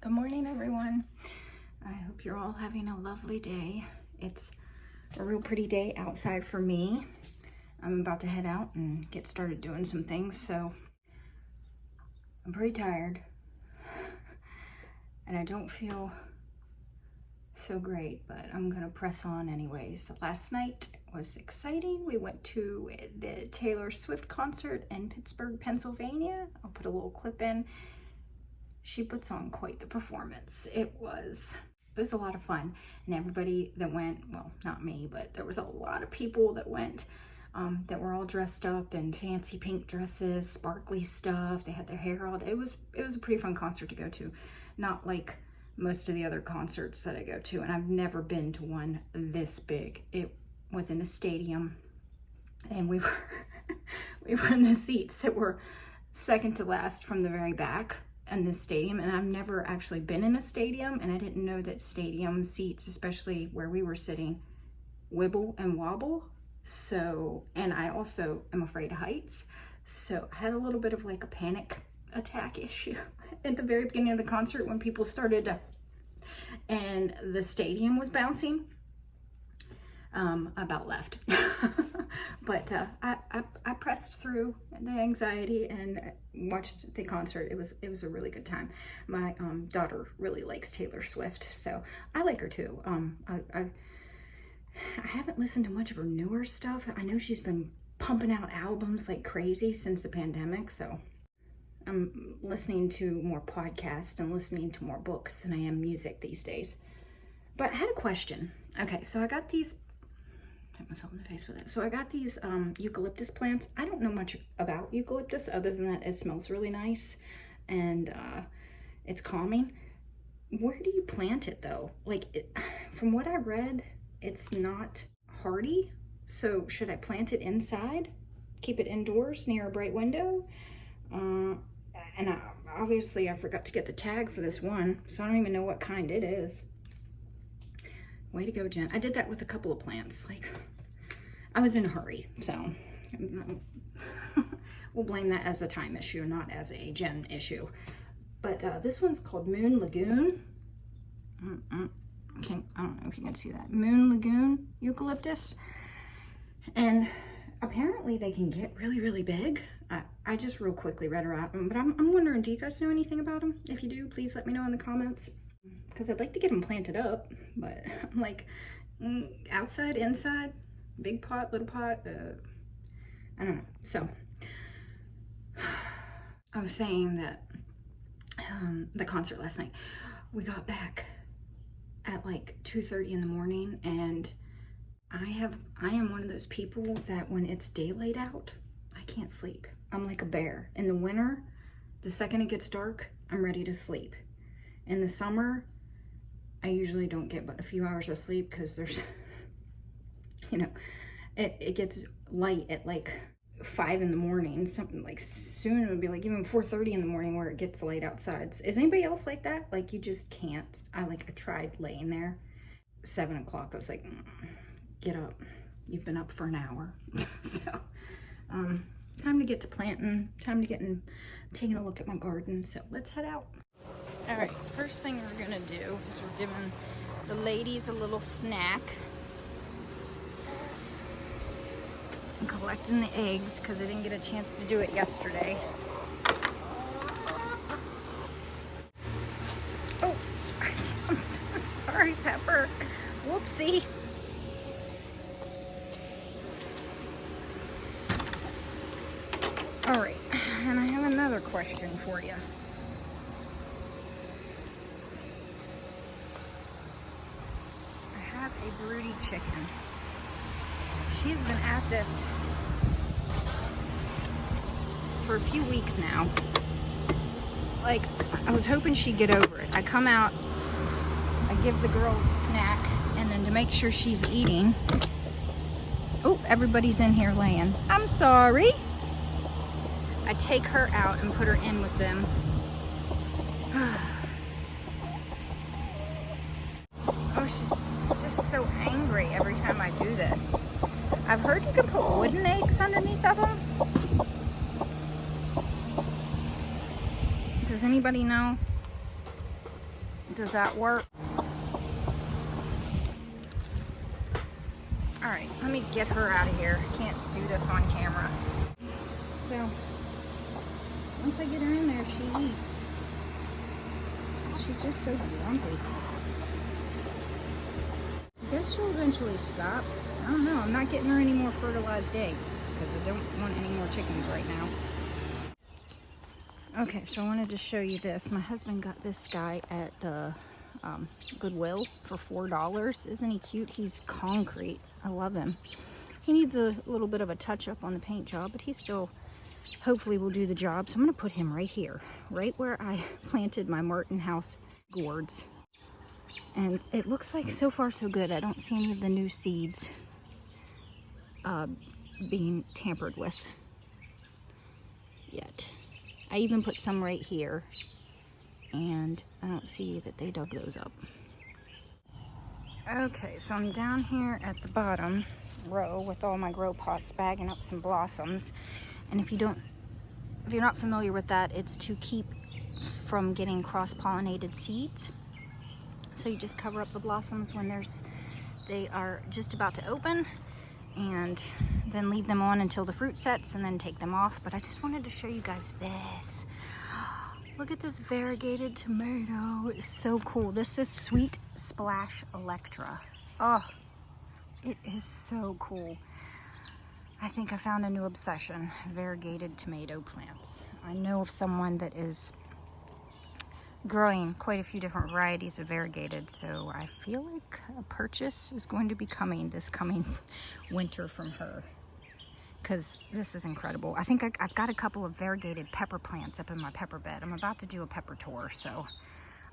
Good morning, everyone. I hope you're all having a lovely day. It's a real pretty day outside for me. I'm about to head out and get started doing some things, so I'm pretty tired and I don't feel so great, but I'm gonna press on anyways. Last night was exciting. We went to the Taylor Swift concert in Pittsburgh, Pennsylvania. I'll put a little clip in. She puts on quite the performance. It was a lot of fun, and everybody that went, well, not me, but there was a lot of people that went that were all dressed up in fancy pink dresses, sparkly stuff. They had their hair all. It was a pretty fun concert to go to, not like most of the other concerts that I go to, and I've never been to one this big. It was in a stadium, and we were we were in the seats that were second to last from the very back in this stadium, and I've never actually been in a stadium, and I didn't know that stadium seats, especially where we were sitting, wibble and wobble. So, and I also am afraid of heights, so I had a little bit of like a panic attack issue at the very beginning of the concert when people started to, and the stadium was bouncing. About left. But I pressed through the anxiety and watched the concert. It was a really good time. My daughter really likes Taylor Swift, so I like her too. I haven't listened to much of her newer stuff. I know she's been pumping out albums like crazy since the pandemic, so I'm listening to more podcasts and listening to more books than I am music these days. But I had a question. Okay, so I got these, hit myself in the face with it. So I got these eucalyptus plants. I don't know much about eucalyptus other than that it smells really nice and it's calming. Where do you plant it though? Like, from what I read, it's not hardy. So should I plant it inside? Keep it indoors near a bright window? And obviously I forgot to get the tag for this one, so I don't even know what kind it is. Way to go, Jen. I did that with a couple of plants. Like, I was in a hurry, so we'll blame that as a time issue, not as a Jen issue. But this one's called Moon Lagoon. I don't know if you can see that. Moon Lagoon eucalyptus. And apparently they can get really, really big. I just real quickly read about them, but I'm wondering, do you guys know anything about them? If you do, please let me know in the comments, because I'd like to get them planted up, but I'm like, outside, inside, big pot, little pot, I don't know. So I was saying that the concert last night, we got back at like 2:30 in the morning, and I am one of those people that when it's daylight out, I can't sleep. I'm like a bear. In the winter, the second it gets dark, I'm ready to sleep. In the summer, I usually don't get but a few hours of sleep because there's, you know, it gets light at like 5 in the morning. Something like soon it would be like even 4:30 in the morning where it gets light outside. Is anybody else like that? Like, you just can't. I tried laying there. 7 o'clock, I was like, get up. You've been up for an hour. So, time to get to planting, time to get in, taking a look at my garden. So let's head out. All right, first thing we're gonna do is we're giving the ladies a little snack. I'm collecting the eggs because I didn't get a chance to do it yesterday. Oh, I'm so sorry, Pepper. Whoopsie. All right, and I have another question for you. I have a broody chicken. She's been at this for a few weeks now. Like, I was hoping she'd get over it. I come out, I give the girls a snack, and then to make sure she's eating, oh, everybody's in here laying. I'm sorry. I take her out and put her in with them. Oh, she's just so angry every time I do this. I've heard you can put wooden eggs underneath of them. Does anybody know? Does that work? All right, let me get her out of here. I can't do this on camera. So, once I get her in there, she eats. She's just so grumpy. I guess she'll eventually stop. I don't know. I'm not getting her any more fertilized eggs because I don't want any more chickens right now. Okay, so I wanted to show you this. My husband got this guy at the Goodwill for $4. Isn't he cute? He's concrete. I love him. He needs a little bit of a touch up on the paint job, but he still hopefully will do the job. So I'm going to put him right here, right where I planted my Martin House gourds. And it looks like so far so good. I don't see any of the new seeds being tampered with yet. I even put some right here, and I don't see that they dug those up. Okay, so I'm down here at the bottom row with all my grow pots, bagging up some blossoms. And if you're not familiar with that, it's to keep from getting cross-pollinated seeds. So you just cover up the blossoms when they are just about to open, and then leave them on until the fruit sets, and then take them off. But I just wanted to show you guys this. Look at this variegated tomato. It's so cool. This is Sweet Splash Electra. Oh, it is so cool. I think I found a new obsession, variegated tomato plants. I know of someone that is growing quite a few different varieties of variegated, so I feel like a purchase is going to be coming this coming winter from her, because this is incredible. I think I've got a couple of variegated pepper plants up in my pepper bed. I'm about to do a pepper tour, so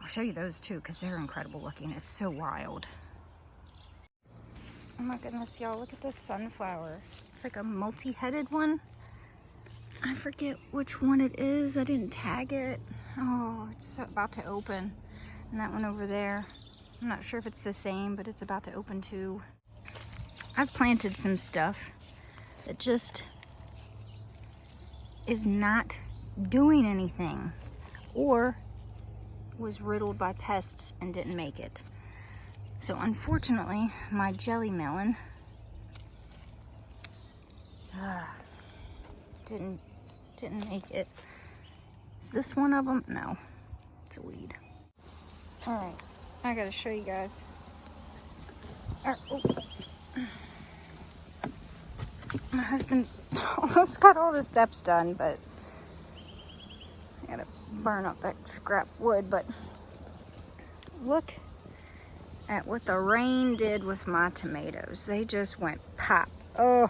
I'll show you those too, because they're incredible looking. It's so wild. Oh my goodness, y'all, look at this sunflower. It's like a multi-headed one. I forget which one it is. I didn't tag it. Oh, it's about to open. And that one over there, I'm not sure if it's the same, but it's about to open too. I've planted some stuff that just is not doing anything, or was riddled by pests and didn't make it. So unfortunately, my jelly melon didn't make it. Is this one of them? No, it's a weed. All right, I gotta show you guys. My husband's almost got all the steps done, but I gotta burn up that scrap wood. But look at what the rain did with my tomatoes. They just went pop. Oh,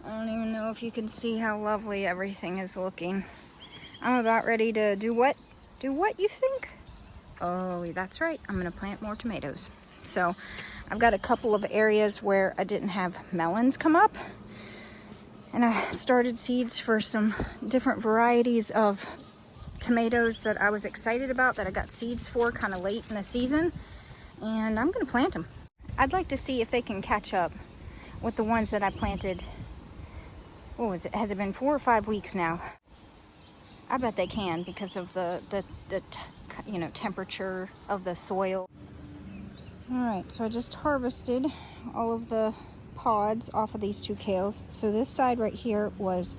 I don't even know if you can see how lovely everything is looking. I'm about ready to do what? Do what, you think? Oh, that's right. I'm gonna plant more tomatoes. So I've got a couple of areas where I didn't have melons come up, and I started seeds for some different varieties of tomatoes that I was excited about, that I got seeds for kind of late in the season, and I'm gonna plant them. I'd like to see if they can catch up with the ones that I planted. What was it? Has it been 4 or 5 weeks now? I bet they can, because of the temperature of the soil. All right, so I just harvested all of the pods off of these 2 kales. So this side right here was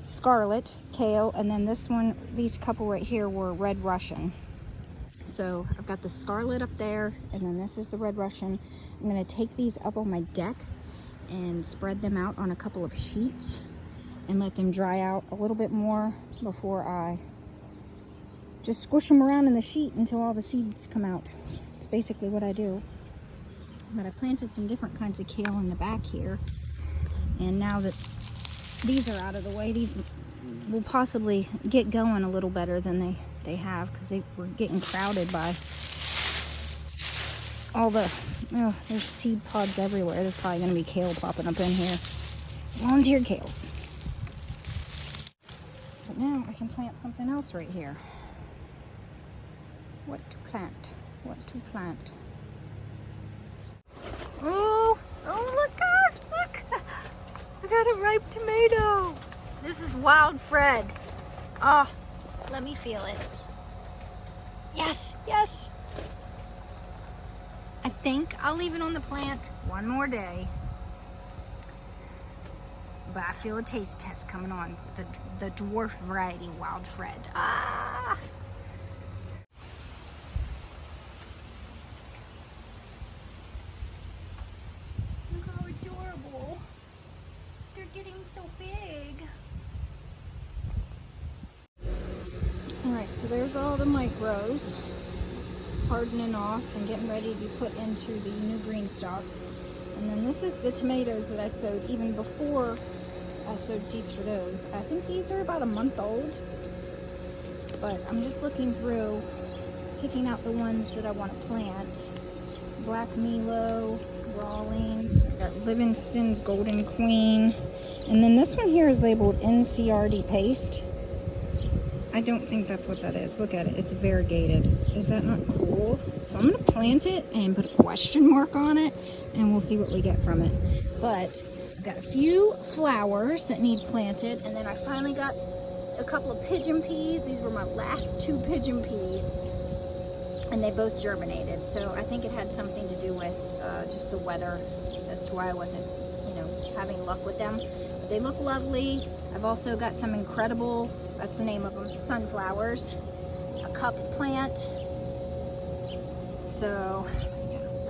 scarlet kale, and then this one, these couple right here were red Russian. So I've got the scarlet up there, and then this is the red Russian. I'm gonna take these up on my deck and spread them out on a couple of sheets and let them dry out a little bit more before I just squish them around in the sheet until all the seeds come out. It's basically what I do. But I planted some different kinds of kale in the back here, and now that these are out of the way, these will possibly get going a little better than they have, because they were getting crowded by all the, there's seed pods everywhere. There's probably going to be kale popping up in here. Volunteer kales. But now I can plant something else right here. What to plant? What to plant? Oh, look guys, look! I got a ripe tomato. This is wild Fred. Oh, Let me feel it. Yes, yes. I think I'll leave it on the plant one more day. But I feel a taste test coming on. The dwarf variety Wild Fred. Ah! Look how adorable. They're getting so big. Alright, so there's all the micros hardening off and getting ready to be put into the new green stalks. And then this is the tomatoes that I sowed even before I sowed seeds for those. I think these are about a month old, but I'm just looking through, picking out the ones that I want to plant. Black Milo, Rawlings, I got Livingston's Golden Queen, and then this one here is labeled NCRD paste. I don't think that's what that is. Look at it, it's variegated. Is that not cool? So I'm gonna plant it and put a question mark on it, and we'll see what we get from it. But I've got a few flowers that need planted, and then I finally got a couple of pigeon peas. These were my last 2 pigeon peas, and they both germinated. So I think it had something to do with just the weather. That's why I wasn't, having luck with them. But they look lovely. I've also got some incredible, that's the name of them, sunflowers, a cup plant. So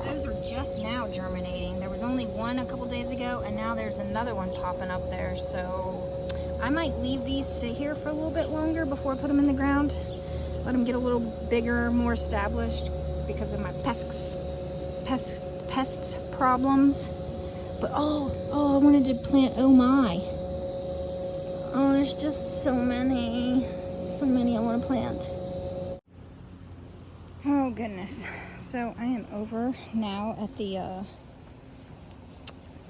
those are just now germinating. There was only one a couple days ago, and now there's another one popping up there. So I might leave these sit here for a little bit longer before I put them in the ground. Let them get a little bigger, more established because of my pests problems. But oh, I wanted to plant, oh my. Oh, there's just so many I want to plant. Oh goodness. So I am over now at the,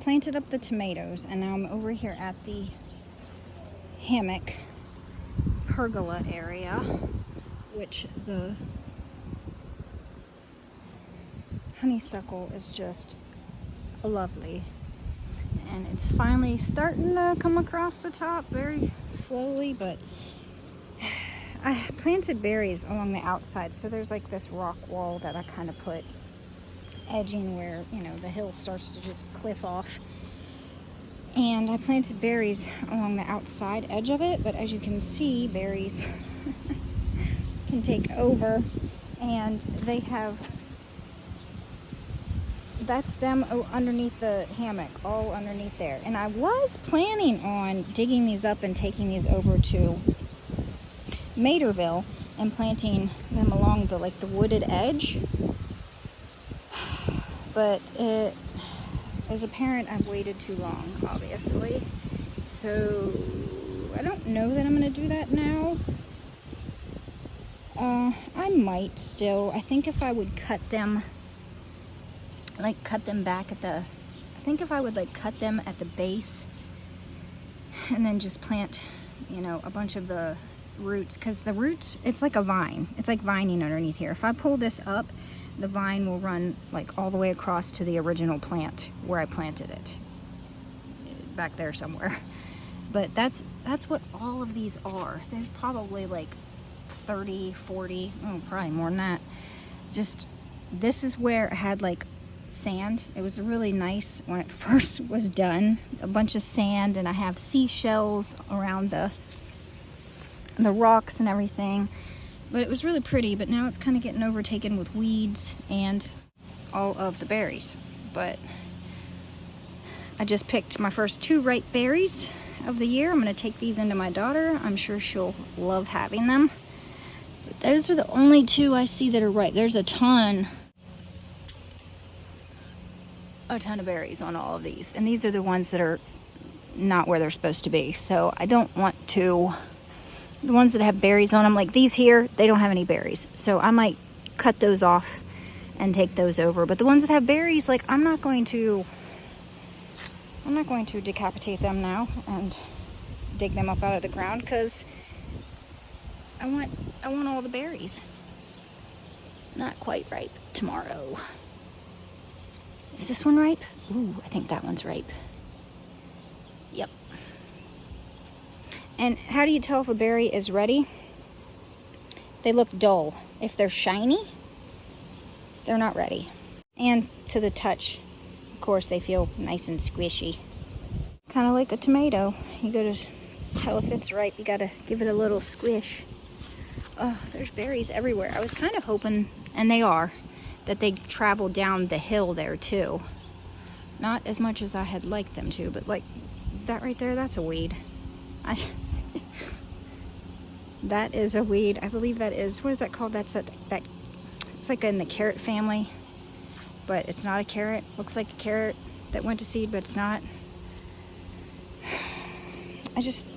planted up the tomatoes, and now I'm over here at the hammock pergola area, which the honeysuckle is just lovely. And it's finally starting to come across the top very slowly, but I planted berries along the outside, so there's like this rock wall that I kind of put edging where, the hill starts to just cliff off. And I planted berries along the outside edge of it, but as you can see, berries can take over, and they have, that's them underneath the hammock, all underneath there. And I was planning on digging these up and taking these over to Materville and planting them along the wooded edge. But as a parent, I've waited too long, obviously. So I don't know that I'm going to do that now. I might still. I think if I would cut them back at the, I think if I would cut them at the base and then just plant, a bunch of the roots, because the roots, it's like a vine. It's like vining underneath here. If I pull this up, the vine will run all the way across to the original plant where I planted it. Back there somewhere. But that's what all of these are. There's probably 30, 40, probably more than that. Just, this is where it had sand. It was really nice when it first was done. A bunch of sand, and I have seashells around the rocks and everything. But it was really pretty, but now it's kind of getting overtaken with weeds and all of the berries. But I just picked my first 2 ripe berries of the year. I'm going to take these into my daughter. I'm sure she'll love having them. But those are the only 2 I see that are ripe. There's a ton of berries on all of these, and these are the ones that are not where they're supposed to be. So I don't want to, the ones that have berries on them, like these here, they don't have any berries, so I might cut those off and take those over. But the ones that have berries, I'm not going to decapitate them now and dig them up out of the ground, because I want all the berries. Not quite ripe tomorrow. Is this one ripe? Ooh, I think that one's ripe. Yep. And how do you tell if a berry is ready? they look dull. If they're shiny, they're not ready. And to the touch, of course, they feel nice and squishy. Kind of like a tomato. You gotta tell if it's ripe, you gotta give it a little squish. Oh, there's berries everywhere. I was kind of hoping, and they are, that they travel down the hill there too. Not as much as I had liked them to, but like that right there, that's a weed. That is a weed. I believe that is, what is that called? That's that it's like in the carrot family, but it's not a carrot. Looks like a carrot that went to seed, but it's not.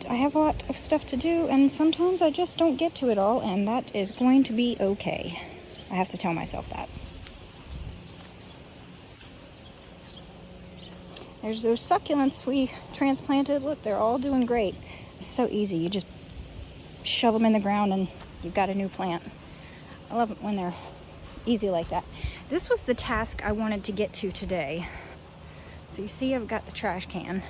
I have a lot of stuff to do, and sometimes I just don't get to it all, and that is going to be okay. I have to tell myself that. There's those succulents we transplanted. Look, they're all doing great. It's so easy. You just shove them in the ground and you've got a new plant. I love it when they're easy like that. This was the task I wanted to get to today. So you see I've got the trash can.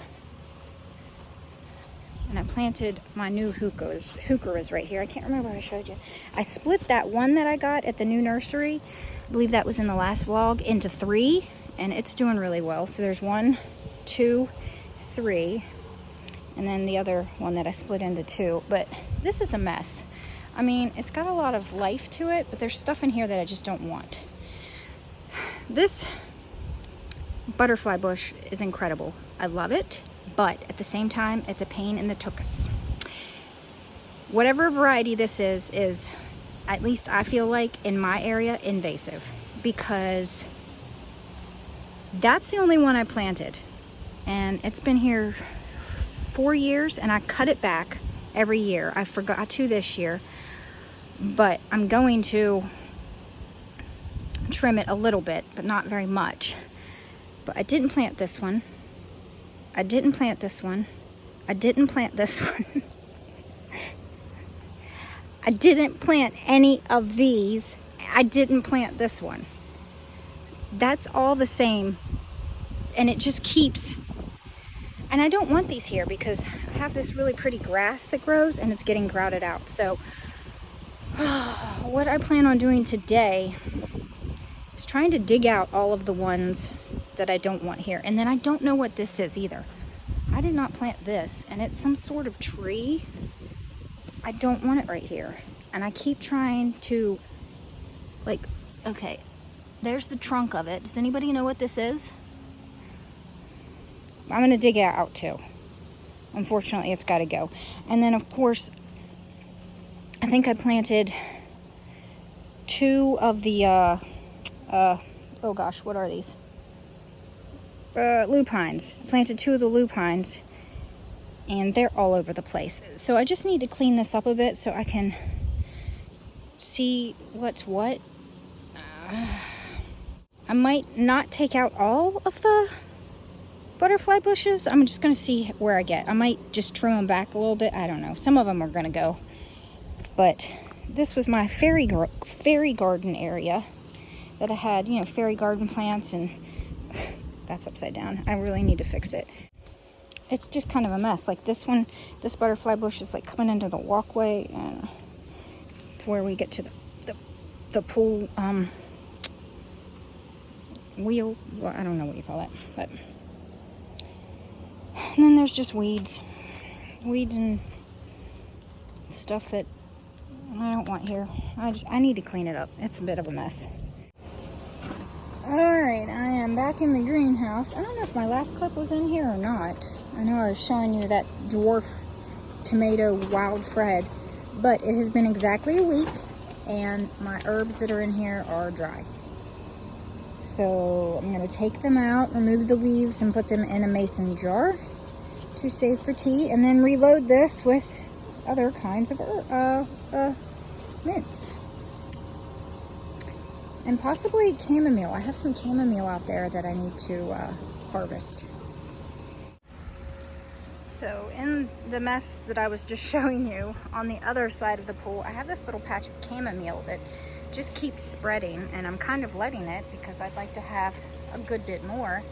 And I planted my new heucheras right here. I can't remember what I showed you. I split that one that I got at the new nursery, I believe that was in the last vlog, into 3, and it's doing really well. So there's 1, 2, 3, and then the other one that I split into 2. But this is a mess. I mean, it's got a lot of life to it, but there's stuff in here that I just don't want. This butterfly bush is incredible. I love it. But at the same time, it's a pain in the tuchus. Whatever variety this is, at least I feel like in my area, invasive. Because that's the only one I planted. And it's been here 4 years, and I cut it back every year. I forgot to this year. But I'm going to trim it a little bit, but not very much. But I didn't plant this one. I didn't plant this one. I didn't plant this one. I didn't plant any of these. I didn't plant this one. That's all the same. And it just keeps... And I don't want these here because I have this really pretty grass that grows and it's getting crowded out. So what I plan on doing today is trying to dig out all of the ones that I don't want here. And then I don't know what this is either. I did not plant this, and it's some sort of tree. I don't want it right here. And I keep trying to, like, okay, there's the trunk of it. Does anybody know what this is? I'm gonna dig it out too. Unfortunately, it's gotta go. And then of course, I think I planted 2 of the, oh gosh, what are these? Lupines. I planted 2 of the lupines, and they're all over the place. So I just need to clean this up a bit so I can see what's what. I might not take out all of the butterfly bushes. I'm just going to see where I get. I might just trim them back a little bit. I don't know. Some of them are going to go. But this was my fairy garden area that I had, you know, fairy garden plants, and that's upside down. I really need to fix it. It's just kind of a mess. Like this one, this butterfly bush is like coming into the walkway, and it's where we get to the pool wheel. Well, I don't know what you call that, but and then there's just weeds and stuff that I don't want here. I need to clean it up. It's a bit of a mess. Alright, I am back in the greenhouse. I don't know if my last clip was in here or not. I know I was showing you that dwarf tomato wild Fred, but it has been exactly a week and my herbs that are in here are dry. So I'm going to take them out, remove the leaves, and put them in a mason jar to save for tea, and then reload this with other kinds of mints. And possibly chamomile. I have some chamomile out there that I need to harvest. So in the mess that I was just showing you, on the other side of the pool, I have this little patch of chamomile that just keeps spreading, and I'm kind of letting it because I'd like to have a good bit more.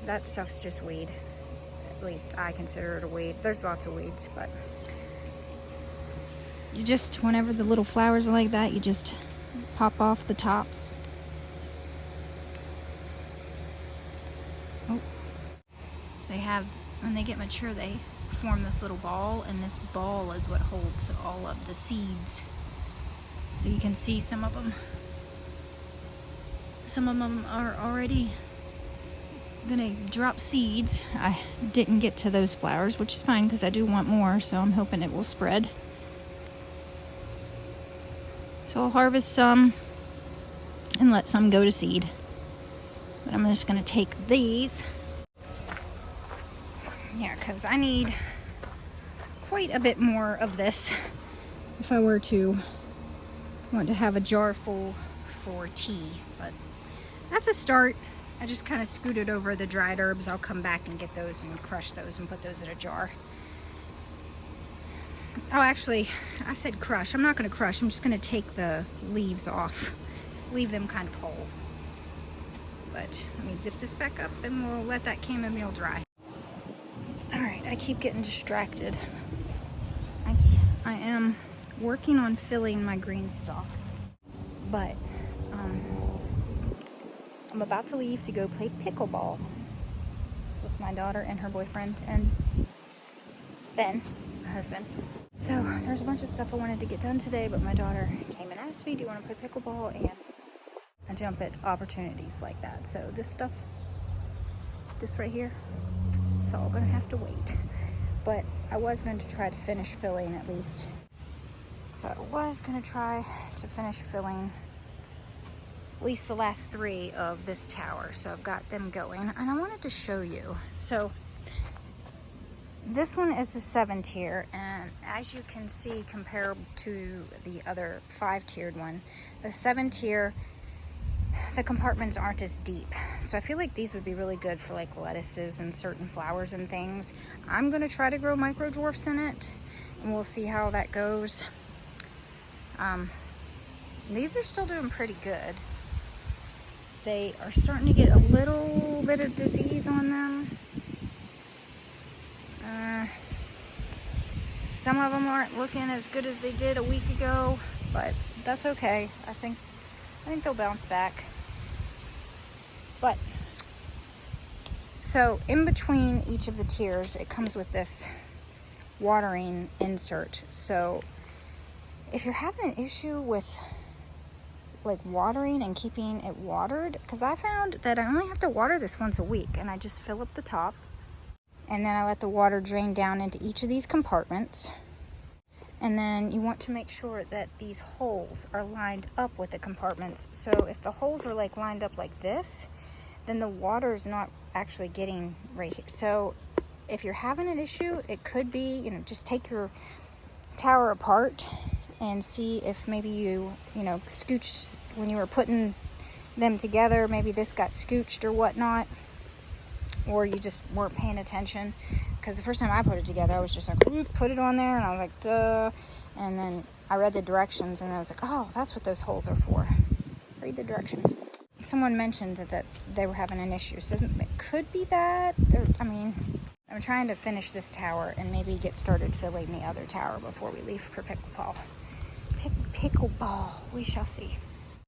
That stuff's just weed. At least I consider it a weed. There's lots of weeds, but you just, whenever the little flowers are like that, you just pop off the tops. Oh. They have, when they get mature, they form this little ball, and this ball is what holds all of the seeds. So you can see some of them are already gonna drop seeds. I didn't get to those flowers, which is fine because I do want more, so I'm hoping it will spread. So I'll harvest some and let some go to seed. But I'm just gonna take these. Yeah, because I need quite a bit more of this if I were to want to have a jar full for tea. But that's a start. I just kind of scooted over the dried herbs. I'll come back and get those and crush those and put those in a jar. Oh, actually, I said crush. I'm not going to crush. I'm just going to take the leaves off. Leave them kind of whole. But let me zip this back up and we'll let that chamomile dry. Alright, I keep getting distracted. I am working on filling my green stalks. But I'm about to leave to go play pickleball with my daughter and her boyfriend and Ben, my husband. So there's a bunch of stuff I wanted to get done today, but my daughter came and asked me, do you want to play pickleball? And I jump at opportunities like that. So this stuff, this right here, it's all gonna have to wait. But I was going to try to finish filling at least. So I was gonna try to finish filling at least the last 3 of this tower. So I've got them going, and I wanted to show you. So this one is the 7-tier, and as you can see, compared to the other 5-tiered one, the 7-tier, the compartments aren't as deep. So I feel like these would be really good for like lettuces and certain flowers and things. I'm gonna try to grow micro dwarfs in it, and we'll see how that goes. These are still doing pretty good. They are starting to get a little bit of disease on them. Some of them aren't looking as good as they did a week ago, but that's okay. I think they'll bounce back. But so in between each of the tiers, it comes with this watering insert. So if you're having an issue with like watering and keeping it watered, because I found that I only have to water this once a week, and I just fill up the top and then I let the water drain down into each of these compartments. And then you want to make sure that these holes are lined up with the compartments. So if the holes are like lined up like this, then the water is not actually getting right here. So if you're having an issue, it could be, you know, just take your tower apart and see if maybe you scooched when you were putting them together. Maybe this got scooched or whatnot, or you just weren't paying attention. Because the first time I put it together, I was just like, put it on there, and I was like, duh. And then I read the directions, and I was like, oh, that's what those holes are for. Read the directions. Someone mentioned that they were having an issue, so it could be that. I'm trying to finish this tower and maybe get started filling the other tower before we leave for pickleball. Pickleball, we shall see.